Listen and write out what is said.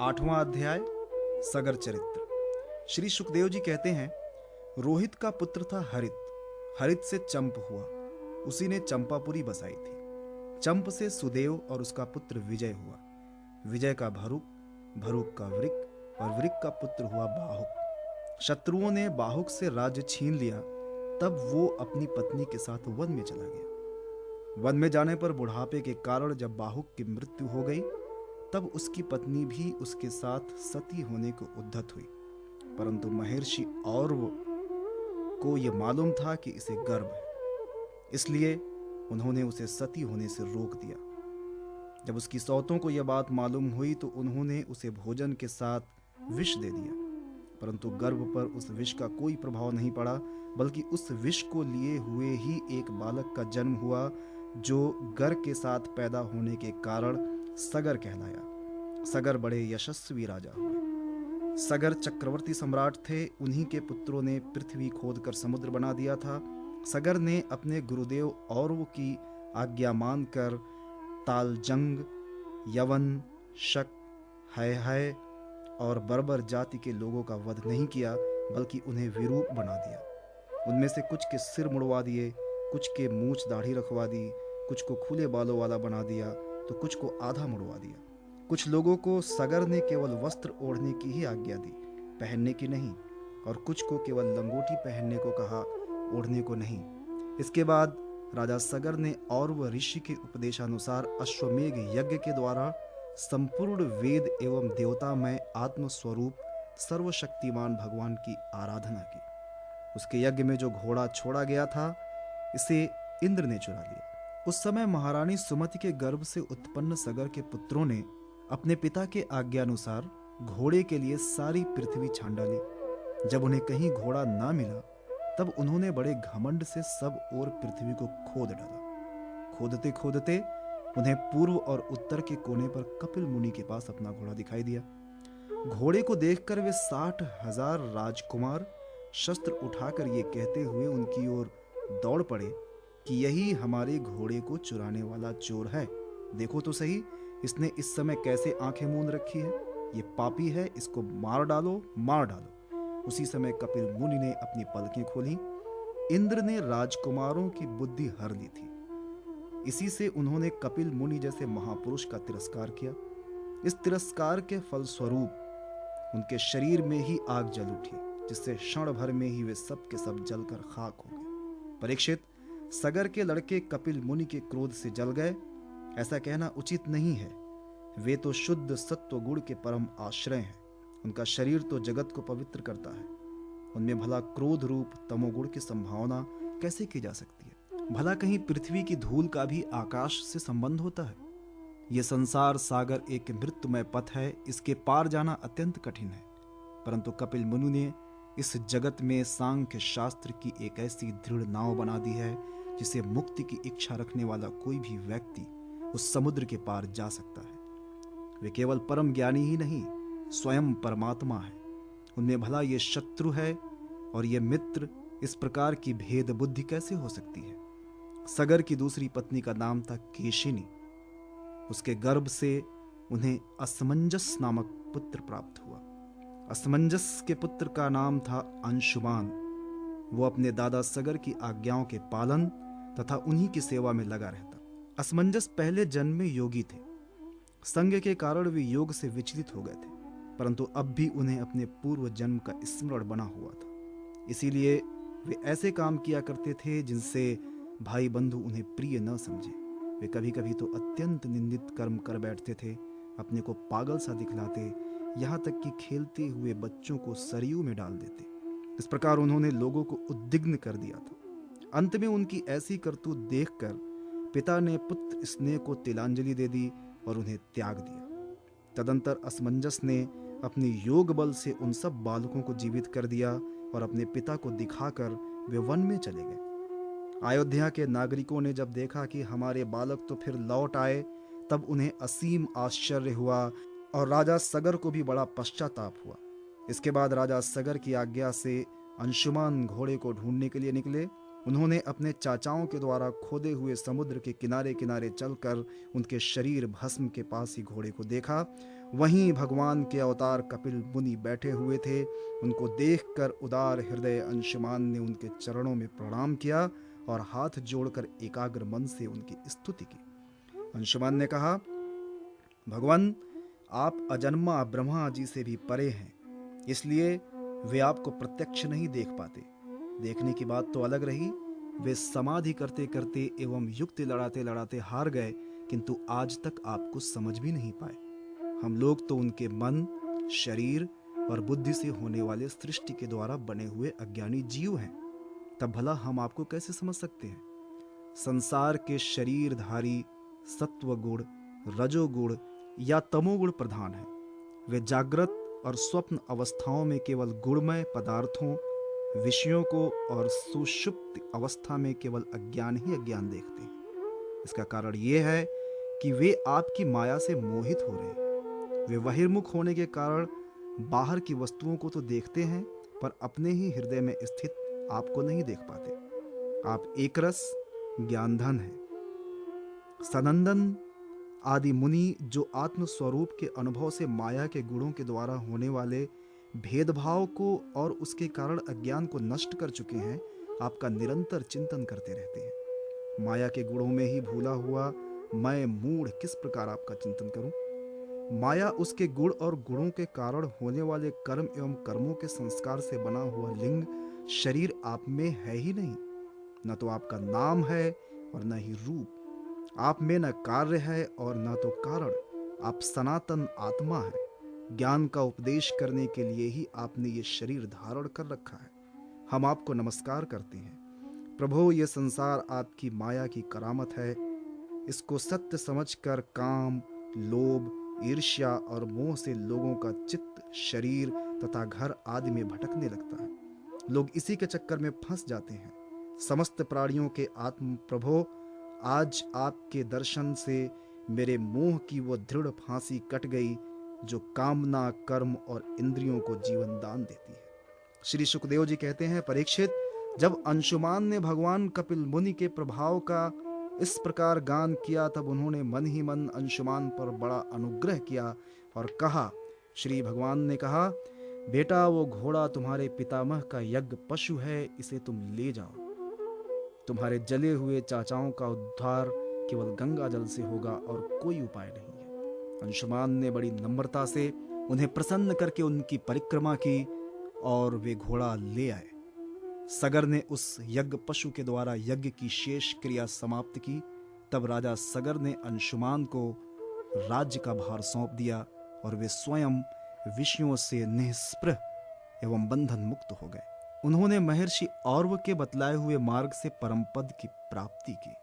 8वां अध्याय सगर चरित्र। श्री सुखदेव जी कहते हैं, रोहित का पुत्र था हरित, हरित से चंप हुआ, उसी ने चंपापुरी बसाई थी। चंप से सुदेव और उसका पुत्र विजय हुआ, विजय का भरुक, भरुक का वृक और वृक का पुत्र हुआ बाहुक। शत्रुओं ने बाहुक से राज्य छीन लिया, तब वो अपनी पत्नी के साथ वन में चला गया। वन में जाने पर बुढ़ापे के कारण जब बाहुक की मृत्यु हो गई, तब उसकी पत्नी भी उसके साथ सती होने को उद्यत हुई, परंतु महर्षि और को यह मालूम था कि इसे गर्भ है, इसलिए उन्होंने उसे सती होने से रोक दिया। जब उसकी सौतों को यह बात मालूम हुई तो उन्होंने उसे भोजन के साथ विष दे दिया, परंतु गर्भ पर उस विष का कोई प्रभाव नहीं पड़ा, बल्कि उस विष को लिए हुए ही एक बालक का जन्म हुआ, जो गर के साथ पैदा होने के कारण सगर कहलाया। सगर बड़े यशस्वी राजा हुए। सगर चक्रवर्ती सम्राट थे, उन्हीं के पुत्रों ने पृथ्वी खोदकर समुद्र बना दिया था। सगर ने अपने गुरुदेव औरवों की आज्ञा मानकर तालजंग, यवन, शक, है और बर्बर जाति के लोगों का वध नहीं किया, बल्कि उन्हें विरूप बना दिया। उनमें से कुछ के सिर मुड़वा दिए, कुछ के मूछ दाढ़ी रखवा दी, कुछ को खुले बालों वाला बना दिया तो कुछ को आधा मुड़वा दिया। कुछ लोगों को सगर ने केवल वस्त्र ओढ़ने की ही आज्ञा दी, पहनने की नहीं, और कुछ को केवल लंगोटी पहनने को कहा, ओढ़ने को नहीं। इसके बाद राजा सगर ने और वह ऋषि के उपदेशानुसार अश्वमेघ यज्ञ के द्वारा संपूर्ण वेद एवं देवतामय आत्मस्वरूप सर्वशक्तिमान भगवान की आराधना की। उसके यज्ञ में जो घोड़ा छोड़ा गया था, इसे इंद्र ने चुरा लिया। उस समय महारानी सुमति के गर्भ से उत्पन्न सगर के पुत्रों ने अपने पिता के आज्ञानुसार घोड़े के लिए सारी पृथ्वी छान डाली। जब उन्हें कहीं घोड़ा ना मिला, तब उन्होंने बड़े घमंड से सब ओर पृथ्वी को खोद डाला। खोदते खोदते उन्हें पूर्व और उत्तर के कोने पर कपिल मुनि के पास अपना घोड़ा दिखाई दिया। घोड़े को देखकर वे 60,000 राजकुमार शस्त्र उठाकर ये कहते हुए उनकी ओर दौड़ पड़े कि यही हमारे घोड़े को चुराने वाला चोर है। देखो तो सही, इसने इस समय कैसे आंखें मूंद रखी है। ये पापी है, इसको मार डालो, मार डालो। उसी समय कपिल मुनि ने अपनी पलकें खोली। इंद्र ने राजकुमारों की बुद्धि हर ली थी, इसी से उन्होंने कपिल मुनि जैसे महापुरुष का तिरस्कार किया। इस तिरस्कार के फलस्वरूप उनके शरीर में ही आग जल उठी, जिससे क्षण भर में ही वे सब के सब जलकर खाक हो गए। परीक्षित, सगर के लड़के कपिल मुनि के क्रोध से जल गए, ऐसा कहना उचित नहीं है। वे तो शुद्ध सत्व गुण के परम आश्रय हैं। उनका शरीर तो जगत को पवित्र करता है, उनमें भला क्रोध रूप तमोगुण की संभावना कैसे की जा सकती है। भला कहीं पृथ्वी की धूल का भी आकाश से संबंध होता है। यह संसार सागर एक मृत्युमय पथ है, इसके पार जाना अत्यंत कठिन है। परंतु कपिल मुनि ने इस जगत में सांख्य शास्त्र की एक ऐसी दृढ़ नाव बना दी है, जिसे मुक्ति की इच्छा रखने वाला कोई भी व्यक्ति उस समुद्र के पार जा सकता है। वे केवल परम ज्ञानी ही नहीं, स्वयं परमात्मा है। उनमें भला ये शत्रु है और ये मित्र, इस प्रकार की भेद बुद्धि कैसे हो सकती है। सगर की दूसरी पत्नी का नाम था केशिनी। उसके गर्भ से उन्हें असमंजस नामक पुत्र प्राप्त हुआ। असमंजस के पुत्र का नाम था अंशुमान। वो अपने दादा सगर की आज्ञाओं के पालन तथा उन्हीं की सेवा में लगा रहता। असमंजस पहले जन्म में योगी थे। संग के कारण वे योग से विचलित हो गए थे, परंतु अब भी उन्हें अपने पूर्व जन्म का स्मरण बना हुआ था। इसीलिए वे ऐसे काम किया करते थे जिनसे भाई बंधु उन्हें प्रिय न समझे। वे कभी कभी तो अत्यंत निंदित कर्म कर बैठते थे, अपने को पागल सा दिखलाते, यहाँ तक कि खेलते हुए बच्चों को सरयू में डाल देते। इस प्रकार उन्होंने लोगों को उद्विग्न कर दिया था। अंत में उनकी ऐसी करतूत देखकर पिता ने पुत्र स्नेह को तिलांजलि दे दी और उन्हें त्याग दिया। तदंतर असमंजस ने अपनी योग बल से उन सब बालकों को जीवित कर दिया और अपने पिता को दिखाकर वे वन में चले गए। अयोध्या के नागरिकों ने जब देखा कि हमारे बालक तो फिर लौट आए, तब उन्हें असीम आश्चर्य हुआ और राजा सगर को भी बड़ा पश्चाताप हुआ। इसके बाद राजा सगर की आज्ञा से अंशुमान घोड़े को ढूंढने के लिए निकले। उन्होंने अपने चाचाओं के द्वारा खोदे हुए समुद्र के किनारे किनारे चलकर उनके शरीर भस्म के पास ही घोड़े को देखा वहीं भगवान के अवतार कपिल मुनि बैठे हुए थे। उनको देखकर उदार हृदय अंशुमान ने उनके चरणों में प्रणाम किया और हाथ जोड़कर एकाग्र मन से उनकी स्तुति की। अंशुमान ने कहा, भगवान, आप अजन्मा ब्रह्मा जी से भी परे हैं, इसलिए वे आपको प्रत्यक्ष नहीं देख पाते। देखने की बात तो अलग रही, वे समाधि करते करते एवं युक्ति लड़ाते लड़ाते हार गए, किंतु आज तक आपको समझ भी नहीं पाए। हम लोग तो उनके मन, शरीर और बुद्धि से होने वाले सृष्टि के द्वारा बने हुए अज्ञानी जीव हैं, तब भला हम आपको कैसे समझ सकते हैं। संसार के शरीरधारी सत्व गुण, रजोगुण या तमोगुण प्रधान है। वे जागृत और स्वप्न अवस्थाओं में केवल गुणमय पदार्थों, विषयों को और सुषुप्त अवस्था में केवल अज्ञान ही अज्ञान देखते हैं। इसका कारण यह है कि वे आपकी माया से मोहित हो रहे हैं। वे बहिर्मुख होने के कारण बाहर की वस्तुओं को तो देखते हैं, पर अपने ही हृदय में स्थित आपको नहीं देख पाते। आप एकरस ज्ञानधन है। सनंदन आदि मुनि जो आत्म स्वरूप के अनुभव से माया के गुणों के द्वारा होने वाले भेदभाव को और उसके कारण अज्ञान को नष्ट कर चुके हैं, आपका निरंतर चिंतन करते रहते हैं। माया के गुणों में ही भूला हुआ मैं मूढ़ किस प्रकार आपका चिंतन करूं। माया उसके गुण और गुणों के कारण होने वाले कर्म एवं कर्मों के संस्कार से बना हुआ लिंग शरीर आप में है ही नहीं। न तो आपका नाम है और न ही रूप। आप में न कार्य है और न तो कारण। आप सनातन आत्मा है। ज्ञान का उपदेश करने के लिए ही आपने ये शरीर धारण कर रखा है। हम आपको नमस्कार करते हैं। प्रभु, ये संसार आपकी माया की करामत है। इसको सत्य समझकर काम, लोभ, ईर्ष्या और मोह से लोगों का चित्त शरीर तथा घर आदि में भटकने लगता है। लोग इसी के चक्कर में फंस जाते हैं। समस्त प्राणियों के आत्म प्रभो, आज आपके दर्शन से मेरे मोह की वो दृढ़ फांसी कट गई जो कामना, कर्म और इंद्रियों को जीवन दान देती है। श्री सुखदेव जी कहते हैं, परीक्षित, जब अंशुमान ने भगवान कपिल मुनि के प्रभाव का इस प्रकार गान किया, तब उन्होंने मन ही मन अंशुमान पर बड़ा अनुग्रह किया और कहा। श्री भगवान ने कहा, बेटा, वो घोड़ा तुम्हारे पितामह का यज्ञ पशु है, इसे तुम ले जाओ। तुम्हारे जले हुए चाचाओं का उद्धार केवल गंगा जल से होगा और कोई उपाय नहीं है। अंशुमान ने बड़ी नम्रता से उन्हें प्रसन्न करके उनकी परिक्रमा की और वे घोड़ा ले आए। सगर ने उस यज्ञ पशु के द्वारा यज्ञ की शेष क्रिया समाप्त की। तब राजा सगर ने अंशुमान को राज्य का भार सौंप दिया और वे स्वयं विषयों से निःस्पृह एवं बंधन मुक्त हो गए। उन्होंने महर्षि औरव के बतलाए हुए मार्ग से परम पद की प्राप्ति की।